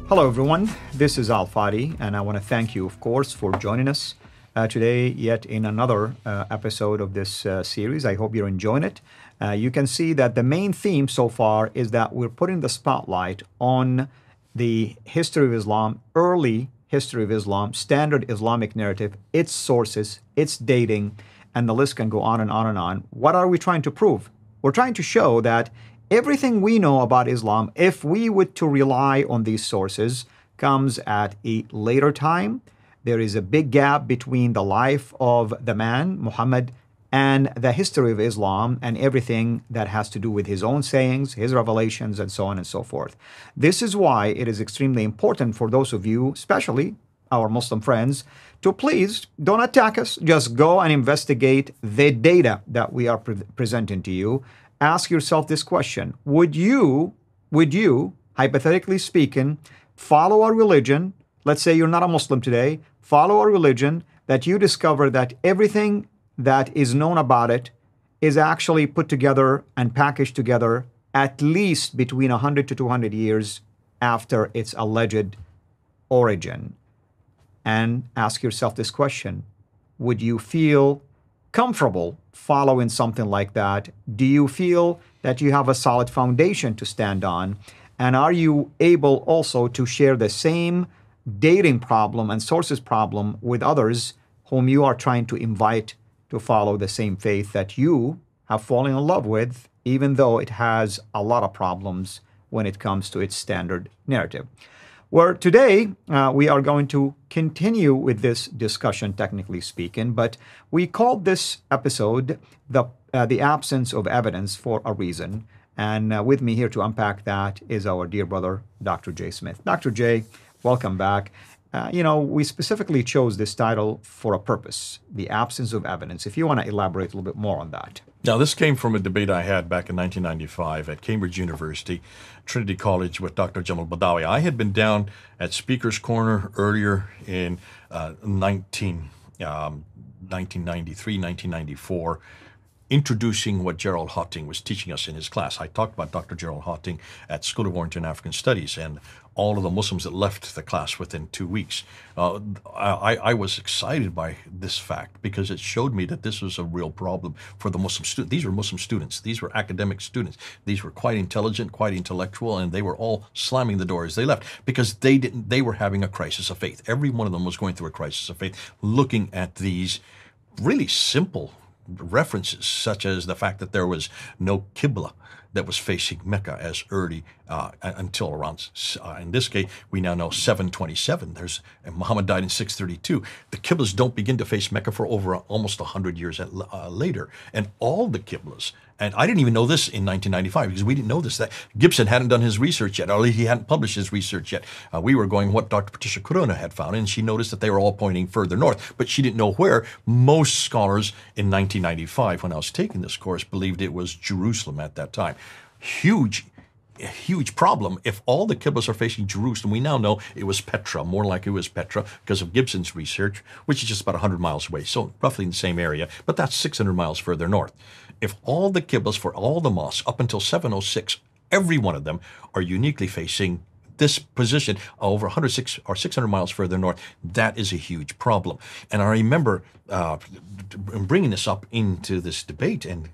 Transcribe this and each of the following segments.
Hello, everyone. This is Fadi, and I want to thank you, of course, for joining us today, yet in another episode of this series. I hope you're enjoying it. You can see that the main theme so far is that we're putting the spotlight on the history of Islam, early history of Islam, standard Islamic narrative, its sources, its dating, and the list can go on and on and on. What are we trying to prove? We're trying to show that everything we know about Islam, if we were to rely on these sources, comes at a later time. There is a big gap between the life of the man, Muhammad, and the history of Islam and everything that has to do with his own sayings, his revelations, and so on and so forth. This is why it is extremely important for those of you, especially our Muslim friends, to please don't attack us. Just go and investigate the data that we are presenting to you. Ask yourself this question: Would you, hypothetically speaking, follow a religion? Let's say you're not a Muslim today. Follow a religion that you discover that everything that is known about it is actually put together and packaged together at least between 100 to 200 years after its alleged origin. And ask yourself this question: would you feel comfortable following something like that? Do you feel that you have a solid foundation to stand on? And are you able also to share the same dating problem and sources problem with others whom you are trying to invite to follow the same faith that you have fallen in love with, even though it has a lot of problems when it comes to its standard narrative? Where today we are going to continue with this discussion, technically speaking, but we called this episode the absence of evidence for a reason. And with me here to unpack that is our dear brother, Dr. J. Smith. Dr. J, welcome back. We specifically chose this title for a purpose: the absence of evidence. If you want to elaborate a little bit more on that. Now, this came from a debate I had back in 1995 at Cambridge University, Trinity College, with Dr. Jamal Badawi. I had been down at Speaker's Corner earlier in 1993, 1994, introducing what Gerald Hotting was teaching us in his class. I talked about Dr. Gerald Hotting at School of Oriental and African Studies and all of the Muslims that left the class within 2 weeks. I was excited by this fact because it showed me that this was a real problem for the Muslim students. These were Muslim students. These were academic students. These were quite intelligent, quite intellectual, and they were all slamming the door as they left because they were having a crisis of faith. Every one of them was going through a crisis of faith, looking at these really simple references, such as the fact that there was no Qibla that was facing Mecca as early until around, in this case, we now know 727. Muhammad died in 632. The Qiblas don't begin to face Mecca for over almost 100 years later. And all the Qiblas, and I didn't even know this in 1995 because we didn't know this, that Gibson hadn't done his research yet, or he hadn't published his research yet. We were going what Dr. Patricia Corona had found, and she noticed that they were all pointing further north, but she didn't know where. Most scholars in 1995, when I was taking this course, believed it was Jerusalem at that time. Huge problem. If all the Qiblas are facing Jerusalem, we now know it was Petra, more like it was Petra because of Gibson's research, which is just about 100 miles away, so roughly in the same area, but that's 600 miles further north. If all the Qiblas for all the mosques up until 706, every one of them are uniquely facing this position over 106 or 600 miles further north, that is a huge problem. And I remember bringing this up into this debate, and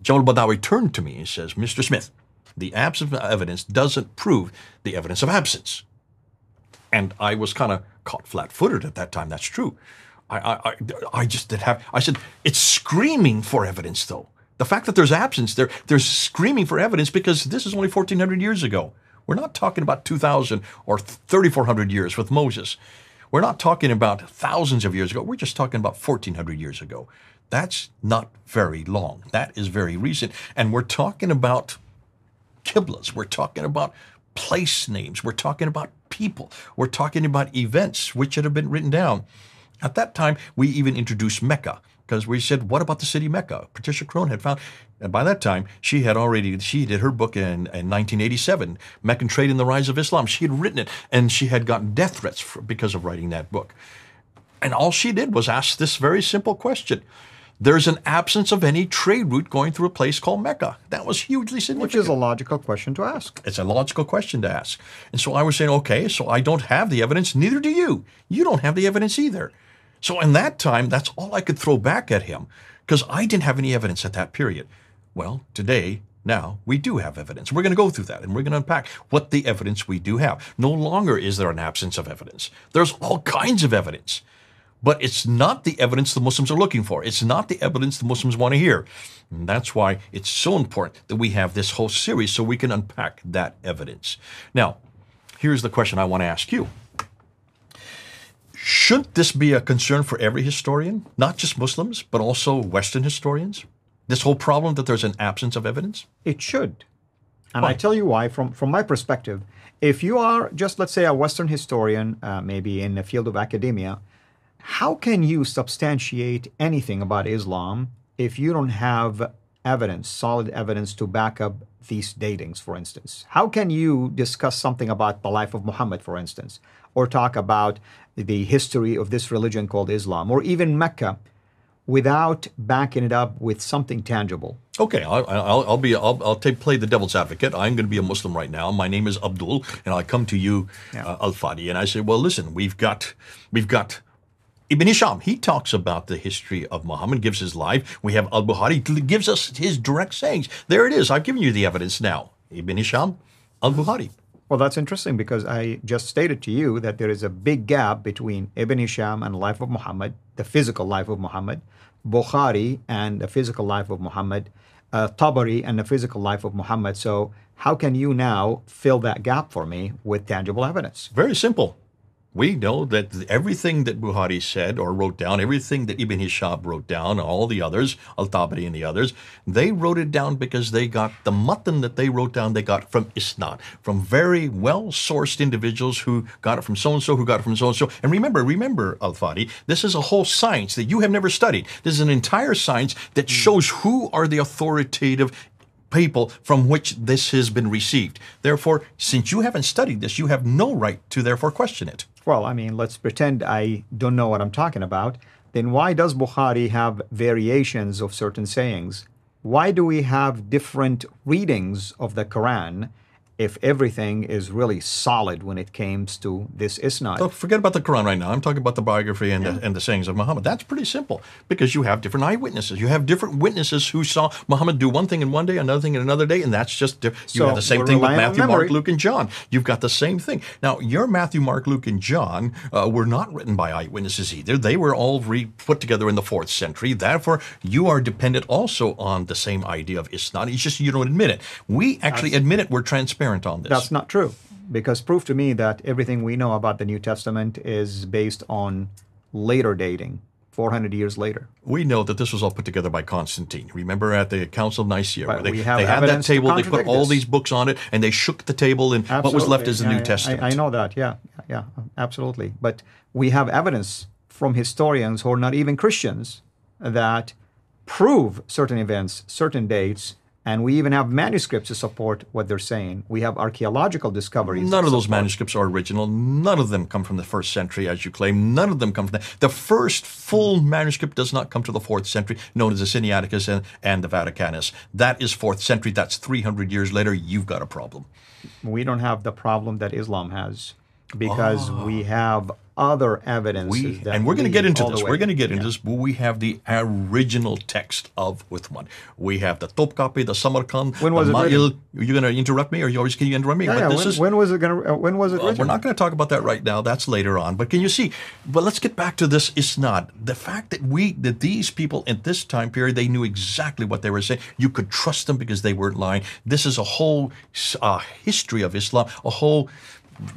Jamal Badawi turned to me and says, "Mr. Smith, the absence of evidence doesn't prove the evidence of absence." And I was kind of caught flat-footed at that time. That's true. I just did have, I said, it's screaming for evidence, though. The fact that there's absence, they're screaming for evidence because this is only 1,400 years ago. We're not talking about 2,000 or 3,400 years with Moses. We're not talking about thousands of years ago. We're just talking about 1,400 years ago. That's not very long. That is very recent. And we're talking about Qiblas. We're talking about place names. We're talking about people. We're talking about events which had been written down. At that time, we even introduced Mecca because we said, what about the city Mecca? Patricia Crone had found, and by that time, she did her book in 1987, Meccan Trade and the Rise of Islam. She had written it, and she had gotten death threats because of writing that book. And all she did was ask this very simple question. there's an absence of any trade route going through a place called Mecca. That was hugely significant. Which is a logical question to ask. It's a logical question to ask. And so I was saying, okay, so I don't have the evidence, neither do you. You don't have the evidence either. So in that time, that's all I could throw back at him, because I didn't have any evidence at that period. Well, today, now, we do have evidence. We're going to go through that, and we're going to unpack what the evidence we do have. No longer is there an absence of evidence. There's all kinds of evidence. But it's not the evidence the Muslims are looking for. It's not the evidence the Muslims want to hear. And that's why it's so important that we have this whole series so we can unpack that evidence. Now, here's the question I want to ask you. Should this be a concern for every historian, not just Muslims, but also Western historians? This whole problem that there's an absence of evidence? It should. And Why? I tell you why, from my perspective. If you are just, let's say, a Western historian, maybe in the field of academia, how can you substantiate anything about Islam if you don't have evidence, solid evidence to back up these datings, for instance? How can you discuss something about the life of Muhammad, for instance, or talk about the history of this religion called Islam, or even Mecca, without backing it up with something tangible? Okay, I'll play the devil's advocate. I'm going to be a Muslim right now. My name is Abdul, and I come to you, Al-Fadi, and I say, well, listen, we've got Ibn Hisham. He talks about the history of Muhammad, gives his life. We have Al-Bukhari, gives us his direct sayings. There it is. I've given you the evidence now. Ibn Hisham, Al-Bukhari. Well, that's interesting, because I just stated to you that there is a big gap between Ibn Hisham and the life of Muhammad, the physical life of Muhammad, Bukhari and the physical life of Muhammad, Tabari and the physical life of Muhammad. So how can you now fill that gap for me with tangible evidence? Very simple. We know that everything that Bukhari said or wrote down, everything that Ibn Hisham wrote down, all the others, Al-Tabari and the others, they wrote it down because they got the matan that they wrote down, they got from Isnad, from very well-sourced individuals who got it from so-and-so, who got it from so-and-so. And remember, Al-Fadi, this is a whole science that you have never studied. This is an entire science that shows who are the authoritative people from which this has been received. Therefore, since you haven't studied this, you have no right to therefore question it. Well, I mean, let's pretend I don't know what I'm talking about. Then why does Bukhari have variations of certain sayings? Why do we have different readings of the Quran if everything is really solid when it comes to this isnad? So forget about the Quran right now. I'm talking about the biography and the sayings of Muhammad. That's pretty simple, because you have different eyewitnesses. You have different witnesses who saw Muhammad do one thing in one day, another thing in another day, and that's just different. You have the same thing with Matthew, Mark, Luke, and John. You've got the same thing. Now, your Matthew, Mark, Luke, and John were not written by eyewitnesses either. They were all put together in the 4th century. Therefore, you are dependent also on the same idea of isnad. It's just you don't admit it. We actually admit it. We're transparent on this. That's not true, because prove to me that everything we know about the New Testament is based on later dating, 400 years later. We know that this was all put together by Constantine. Remember at the Council of Nicaea, Right, where we they have had that evidence to table, they put contradict all this. these books on it, and they shook the table, and what was left is the New Testament. I know that, yeah, absolutely. But we have evidence from historians who are not even Christians that prove certain events, certain dates, and we even have manuscripts to support what they're saying. We have archaeological discoveries. None of those manuscripts are original. None of them come from the 1st century, as you claim. None of them come from the first full manuscript does not come to the 4th century, known as the Sinaiticus and the Vaticanus. That is 4th century. That's 300 years later. You've got a problem. We don't have the problem that Islam has, because we have other evidences. And we're going to get into this. Way. We're going to get into this. But we have the original text of Uthman. We have the Topkapi, the Samarkand, When was the it Ma'il. written? Are you going to interrupt me, or can you interrupt me? Yeah, when was it written? We're not going to talk about that right now. That's later on. But can you see? But let's get back to this isnad. The fact that these people at this time period, they knew exactly what they were saying. You could trust them because they weren't lying. This is a whole history of Islam, a whole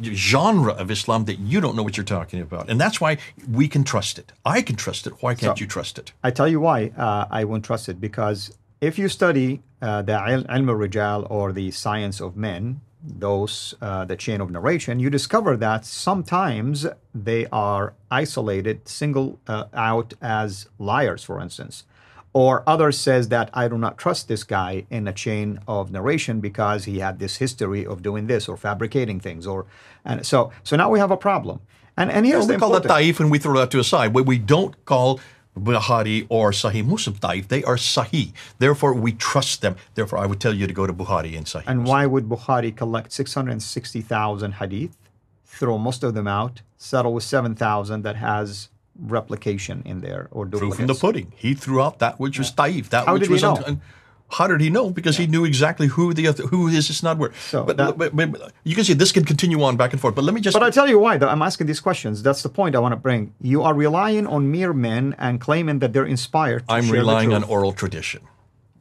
genre of Islam that you don't know what you're talking about. And that's why we can trust it. I can trust it. Why can't you trust it? I tell you why I won't trust it. Because if you study the ilm al-rijal, or the science of men, the chain of narration, you discover that sometimes they are isolated, singled out as liars, for instance. Or others says that I do not trust this guy in a chain of narration because he had this history of doing this or fabricating things. And so now we have a problem. And here's the we call that important. taif, and we throw that to a side. We don't call Bukhari or Sahih Muslim Taif, they are Sahih. Therefore, we trust them. Therefore, I would tell you to go to Bukhari and Sahih And Muslim. why would Bukhari collect 660,000 hadith, throw most of them out, settle with 7,000 that has replication in there or duplicates? Proof in the pudding. He threw out that which was Taif. That How which did he was know? How did he know? Because he knew exactly who his isnad were. So but you can see this can continue on back and forth. But let me just. But I tell you why, though, I'm asking these questions. That's the point I want to bring. You are relying on mere men and claiming that they're inspired to I'm share the relying on truth, oral tradition.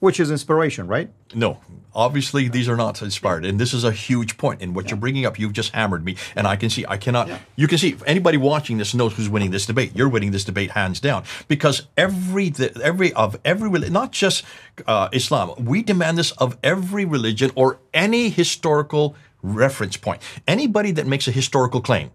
which is inspiration, right? No, obviously these are not inspired, and this is a huge point. And what you're bringing up, you've just hammered me, and I can see I cannot. You can see if anybody watching this knows who's winning this debate. You're winning this debate hands down, because every not just Islam, we demand this of every religion or any historical reference point. Anybody that makes a historical claim.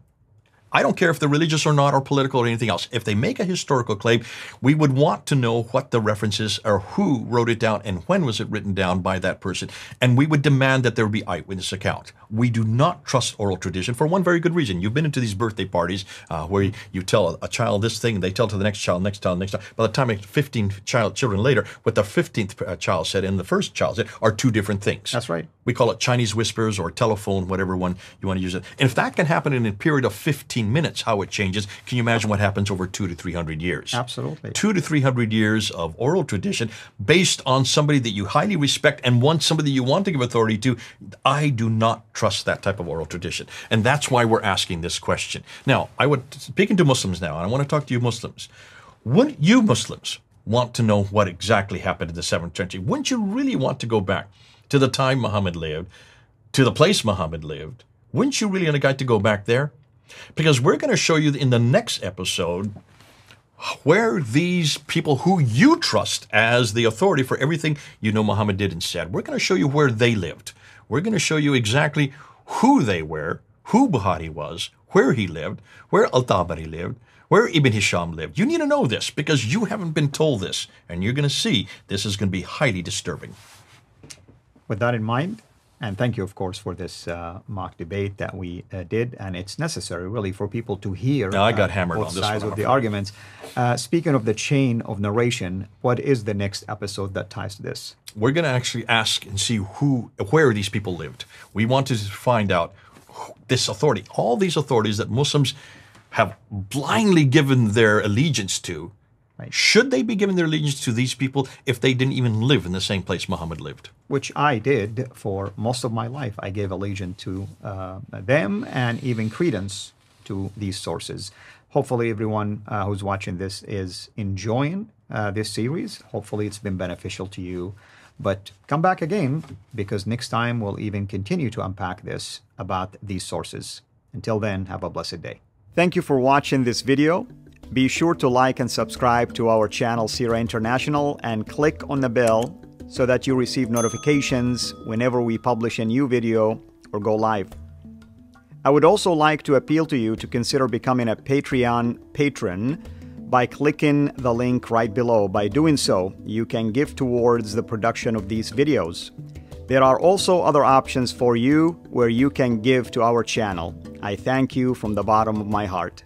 I don't care if they're religious or not, or political or anything else. If they make a historical claim, we would want to know what the reference is, or who wrote it down, and when was it written down by that person. And we would demand that there be eyewitness account. We do not trust oral tradition for one very good reason. You've been into these birthday parties where you tell a child this thing, and they tell to the next child, next child, next child. By the time 15 children later, what the 15th child said and the first child said are two different things. That's right. We call it Chinese whispers or telephone, whatever one you want to use it. And if that can happen in a period of 15 minutes, how it changes, can you imagine what happens over 200 to 300 years? Absolutely. 200 to 300 years of oral tradition based on somebody that you highly respect and somebody you want to give authority to. I do not trust that type of oral tradition. And that's why we're asking this question. Now, speaking to Muslims now, and I want to talk to you Muslims. Wouldn't you Muslims want to know what exactly happened in the 7th century? Wouldn't you really want to go back to the time Muhammad lived, to the place Muhammad lived? Wouldn't you really like to go back there? Because we're going to show you in the next episode where these people who you trust as the authority for everything you know Muhammad did and said, we're going to show you where they lived. We're going to show you exactly who they were, who Bukhari was, where he lived, where Al-Tabari lived, where Ibn Hisham lived. You need to know this because you haven't been told this, and you're going to see this is going to be highly disturbing. With that in mind, and thank you, of course, for this mock debate that we did, and it's necessary, really, for people to hear I got hammered both on this sides one, of the arguments. Speaking of the chain of narration, what is the next episode that ties to this? We're going to actually ask and see where these people lived. We want to find out this authority, all these authorities that Muslims have blindly given their allegiance to. Right. Should they be giving their allegiance to these people if they didn't even live in the same place Muhammad lived? Which I did for most of my life. I gave allegiance to them and even credence to these sources. Hopefully everyone who's watching this is enjoying this series. Hopefully it's been beneficial to you. But come back again, because next time we'll even continue to unpack this about these sources. Until then, have a blessed day. Thank you for watching this video. Be sure to like and subscribe to our channel CIRA International and click on the bell so that you receive notifications whenever we publish a new video or go live. I would also like to appeal to you to consider becoming a Patreon patron by clicking the link right below. By doing so, you can give towards the production of these videos. There are also other options for you where you can give to our channel. I thank you from the bottom of my heart.